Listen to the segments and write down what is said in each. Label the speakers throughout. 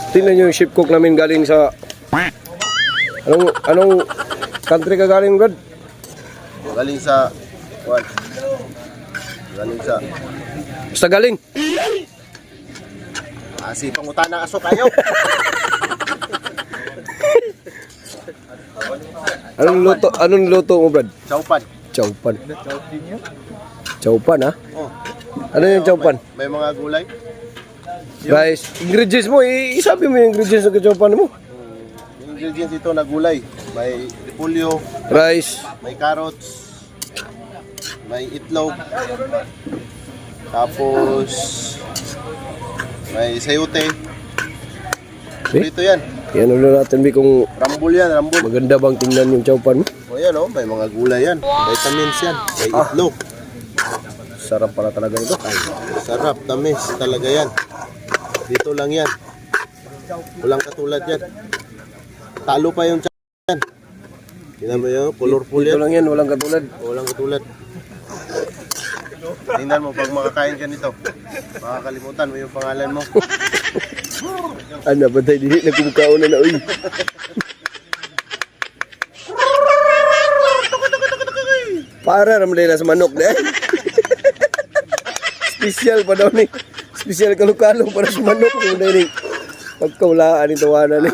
Speaker 1: Tingnan nyo yung chef cook namin galing sa... Anong country ka galing, Brad?
Speaker 2: Galing sa... What? Galing sa...
Speaker 1: Basta galing.
Speaker 2: Si pangutana aso kayo.
Speaker 1: Anong luto mo, Brad?
Speaker 2: Chowpan.
Speaker 1: Chowpan. Chowpan, ha?
Speaker 2: Oh.
Speaker 1: Ano yung chowpan?
Speaker 2: May mga gulay.
Speaker 1: Guys, ingredients mo, isabi mo yung ingredients ng chowpan mo.
Speaker 2: Yung ingredients ito na gulay. May repolyo,
Speaker 1: Rice.
Speaker 2: may carrots, may itlog, tapos may sayote. Ito yan.
Speaker 1: Yan ulo natin, Bi, kung
Speaker 2: Rambol yan, rambol.
Speaker 1: maganda bang tingnan yung chowpan mo.
Speaker 2: O yan o, may mga gulay yan. Vitamins yan. May itlog.
Speaker 1: Sarap pala talaga ito.
Speaker 2: Ay, sarap, tamis talaga yan. Dito lang yan. Walang katulad yan. Talo pa yung yan. Tingnan mo yun, colorful
Speaker 1: Dito
Speaker 2: yan.
Speaker 1: lang yan, walang katulad.
Speaker 2: Walang katulad. Tingnan mo, pag makakain ka nito, makakalimutan mo yung pangalan mo.
Speaker 1: Ano ba tayo, dili nagkumukhaon na uy. Para naman din sa manok na. Special pa daw ni. Special kalukalo para sa manok. Pagkaulaan yung tawanan ni.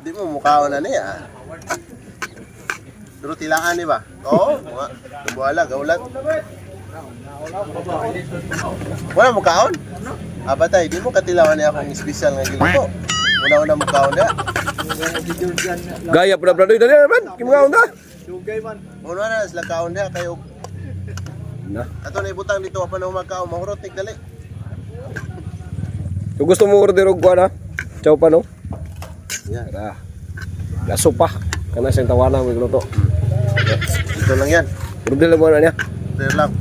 Speaker 2: Di mo mukhaon na niya. Pero tilaan ni ba? Oo, wala, gaulat. Wala mukhaon? Batay, di mo katilawan niya akong special nga giluto. Una-una mukhaon na.
Speaker 1: Gaya pa na brado. Dali naman. Kimukhaon na.
Speaker 2: Una na, sila kaon na kayo.
Speaker 1: Na.
Speaker 2: Ato na ibutang dito, apa na umakaon, mahurot, tigdali.
Speaker 1: Kung gusto mo order og kuha na. Chow pa no.
Speaker 2: Yan.
Speaker 1: Tara. Laso pa. Kana siyang tawanan mo luto.
Speaker 2: Ito lang yan.
Speaker 1: Order lang mo na niya.
Speaker 2: Order lang.